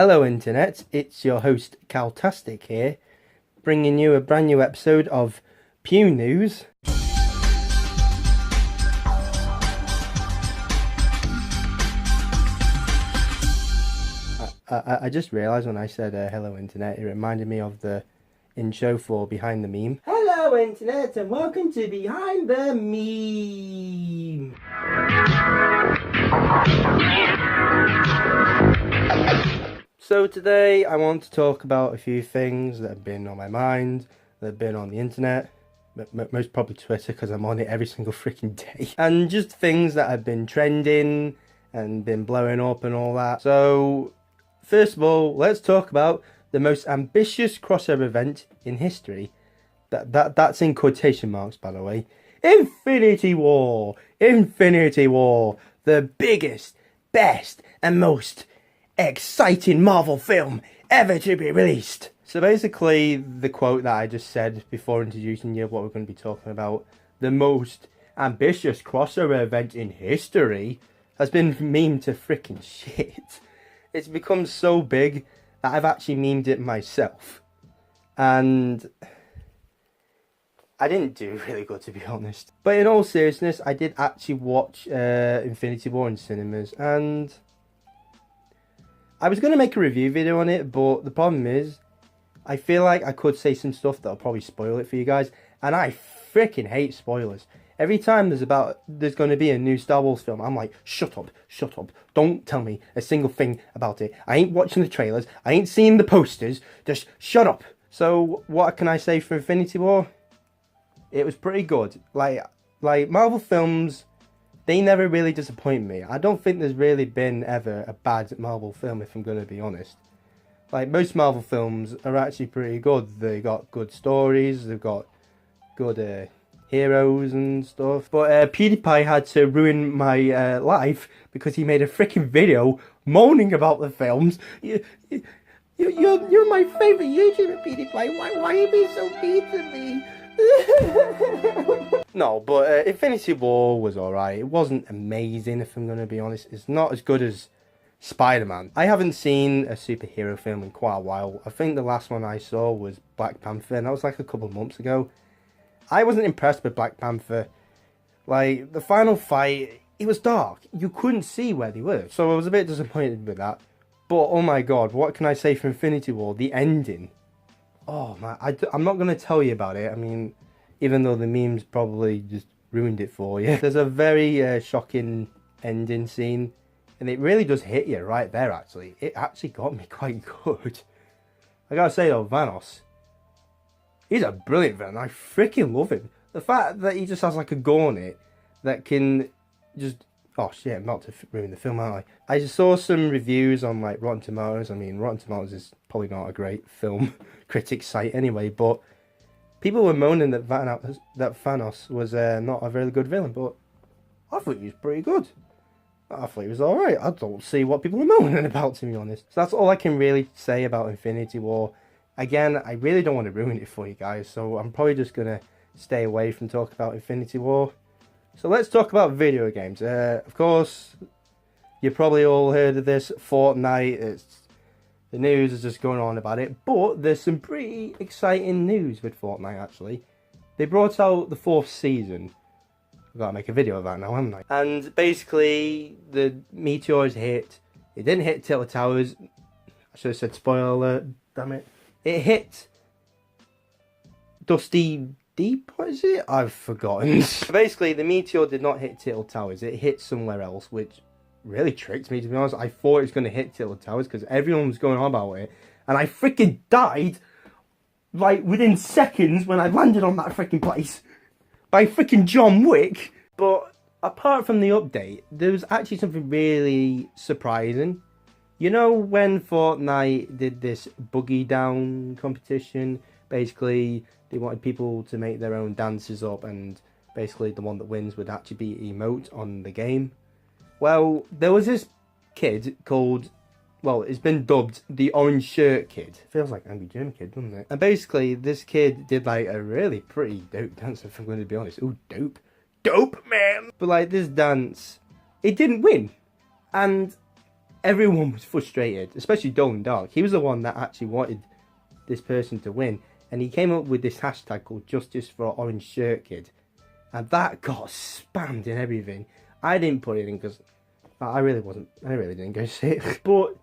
Hello Internet, it's your host Caltastic here, bringing you a brand new episode of Pew News. I just realised when I said hello Internet, it reminded me of the intro for Behind the Meme. Hello Internet and welcome to Behind the Meme. So today I want to talk about a few things that have been on my mind, that have been on the internet, most probably Twitter because I'm on it every single freaking day, and just things that have been trending and been blowing up and all that. So first of all, let's talk about the most ambitious crossover event in history. That's in quotation marks, by the way. Infinity War! Infinity War! The biggest, best and most exciting Marvel film ever to be released. So basically, the quote that I just said before introducing you what we're going to be talking about, the most ambitious crossover event in history, has been memed to freaking shit. It's become so big that I've actually memed it myself. And I didn't do really good, to be honest. But in all seriousness, I did actually watch Infinity War in cinemas, and I was going to make a review video on it, but the problem is, I feel like I could say some stuff that'll probably spoil it for you guys, and I freaking hate spoilers. Every time there's going to be a new Star Wars film, I'm like, shut up, don't tell me a single thing about it. I ain't watching the trailers, I ain't seeing the posters, just shut up. So, what can I say for Infinity War? It was pretty good. Like Marvel films, they never really disappoint me. I don't think there's really been ever a bad Marvel film, if I'm going to be honest. Like, most Marvel films are actually pretty good. They got good stories, they've got good heroes and stuff. But PewDiePie had to ruin my life because he made a freaking video moaning about the films. You're my favourite YouTuber, PewDiePie. Why are you being so mean to me? No, but Infinity War was alright. It wasn't amazing, if I'm going to be honest. It's not as good as Spider-Man. I haven't seen a superhero film in quite a while. I think the last one I saw was Black Panther, and that was like a couple of months ago. I wasn't impressed with Black Panther. Like, the final fight, it was dark. You couldn't see where they were. So I was a bit disappointed with that. But, oh my god, what can I say for Infinity War? The ending. Oh man, I'm not going to tell you about it. I mean, even though the memes probably just ruined it for you. There's a very shocking ending scene. And it really does hit you right there, actually. It actually got me quite good. I gotta say though, Thanos, he's a brilliant villain. I freaking love him. The fact that he just has like a gauntlet that can just... Oh shit, I'm about to ruin the film, aren't I? I just saw some reviews on like Rotten Tomatoes. I mean, Rotten Tomatoes is probably not a great film critic site anyway, but people were moaning that Thanos was not a very good villain, but I thought he was pretty good. I thought he was alright. I don't see what people are moaning about, to be honest. So that's all I can really say about Infinity War. Again, I really don't want to ruin it for you guys, so I'm probably just going to stay away from talking about Infinity War. So let's talk about video games. Of course, you probably all heard of this, Fortnite. The news is just going on about it, but there's some pretty exciting news with Fortnite, actually. They brought out the 4th season. I've got to make a video of that now, haven't I? And basically, the meteors hit. It didn't hit Tilted Towers. I should have said spoiler alert, damn it. It hit Dusty Deep, what is it? I've forgotten. Basically, the meteor did not hit Tilted Towers. It hit somewhere else, which really tricked me, to be honest. I thought it was going to hit Tilted Towers because everyone was going on about it. And I freaking died, like, within seconds when I landed on that freaking place by freaking John Wick. But apart from the update, there was actually something really surprising. You know when Fortnite did this boogie down competition? Basically, they wanted people to make their own dances up, and basically the one that wins would actually be emote on the game. Well, there was this kid called, well, it's been dubbed the Orange Shirt Kid. Feels like Angry German Kid, doesn't it? And basically, this kid did like a really pretty dope dance, if I'm going to be honest. Ooh, dope. Dope, man! But like, this dance, it didn't win. And everyone was frustrated, especially Dolan Dark. He was the one that actually wanted this person to win, and he came up with this hashtag called Justice for Orange Shirt Kid, and that got spammed in everything. I didn't put it in because I really didn't go see it. But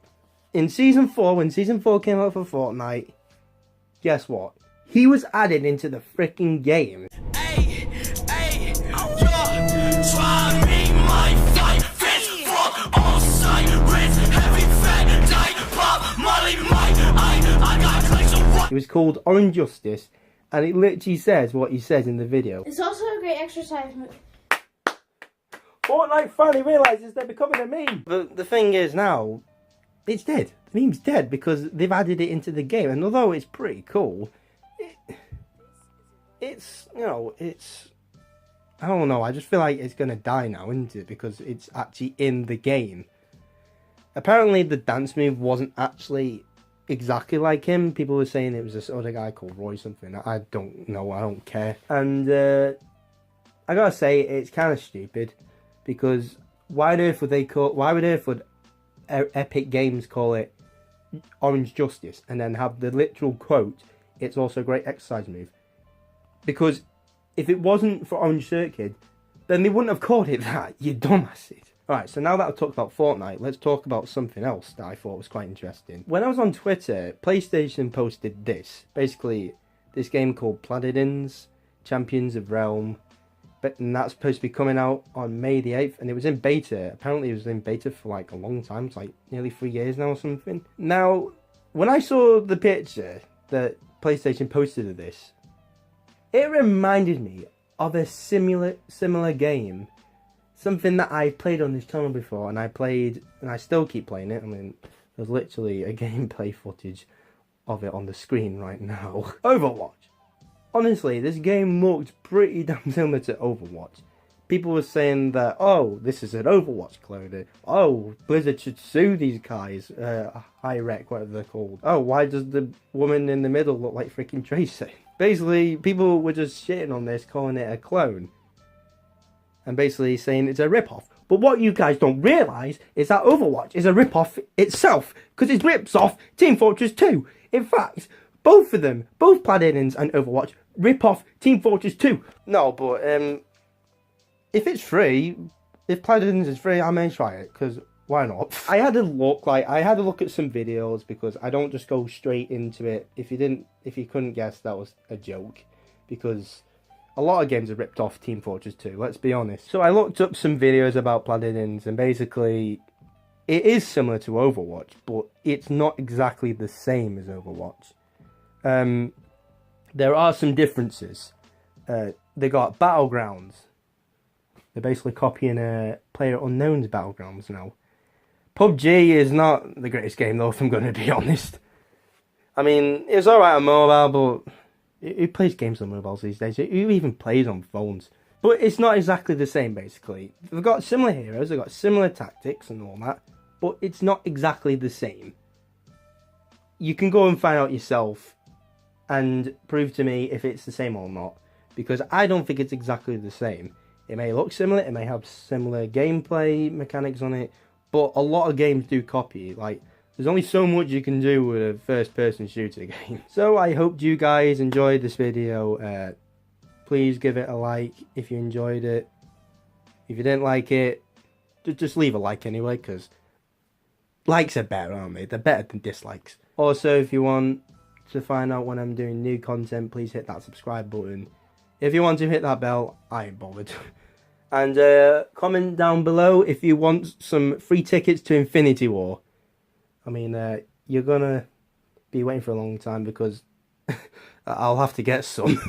in Season 4, when Season 4 came out for Fortnite, guess what? He was added into the freaking game. It was called Orange Justice, and it literally says what he says in the video. It's also a great exercise move. Fortnite finally realises they're becoming a meme. But the thing is now, it's dead. The meme's dead because they've added it into the game, and although it's pretty cool, it's, you know, it's, I don't know, I just feel like it's going to die now, isn't it? Because it's actually in the game. Apparently the dance move wasn't actually exactly like him. People were saying it was this other guy called Roy something. I don't know, I don't care. And I gotta say, it's kind of stupid, because why on earth would Epic Games call it Orange Justice and then have the literal quote, "It's also a great exercise move"? Because if it wasn't for Orange Shirt Kid, then they wouldn't have called it that, you dumbasses. Alright, so now that I've talked about Fortnite, let's talk about something else that I thought was quite interesting. When I was on Twitter, PlayStation posted this. Basically, this game called Paladins, Champions of Realm. And that's supposed to be coming out on May the 8th, and it was in beta. Apparently it was in beta for like a long time. It's like nearly 3 years now or something. Now, when I saw the picture that PlayStation posted of this, it reminded me of a similar game. Something that I played on this channel before, and I still keep playing it. I mean, there's literally a gameplay footage of it on the screen right now. Overwatch. Honestly, this game looked pretty damn similar to Overwatch. People were saying that, oh, this is an Overwatch clone. Oh, Blizzard should sue these guys. High-Rec, whatever they're called. Oh, why does the woman in the middle look like freaking Tracy? Basically, people were just shitting on this, calling it a clone. And basically saying it's a rip-off. But what you guys don't realise is that Overwatch is a rip-off itself, because it rips off Team Fortress 2. In fact, both of them, both Paladins and Overwatch, rip off Team Fortress 2. No, but if it's free, if Paladins is free, I may try it, because why not? I had a look at some videos, because I don't just go straight into it. If you couldn't guess, that was a joke, because a lot of games are ripped off Team Fortress 2, let's be honest. So I looked up some videos about Paladins, and basically, it is similar to Overwatch, but it's not exactly the same as Overwatch. There are some differences. They got Battlegrounds. They're basically copying PlayerUnknown's Battlegrounds now. PUBG is not the greatest game though, if I'm going to be honest. I mean, it's alright on mobile, but who plays games on mobiles these days? Who even plays on phones? But it's not exactly the same, basically. They've got similar heroes, they've got similar tactics and all that, but it's not exactly the same. You can go and find out yourself and prove to me if it's the same or not, because I don't think it's exactly the same. It may look similar, it may have similar gameplay mechanics on it, but a lot of games do copy. Like, there's only so much you can do with a first-person shooter game. So I hope you guys enjoyed this video. Please give it a like if you enjoyed it. If you didn't like it, just leave a like anyway, because likes are better, aren't they? They're better than dislikes. Also, if you want to find out when I'm doing new content, please hit that subscribe button. If you want to hit that bell, I ain't bothered. And comment down below if you want some free tickets to Infinity War. I mean, you're gonna be waiting for a long time, because I'll have to get some.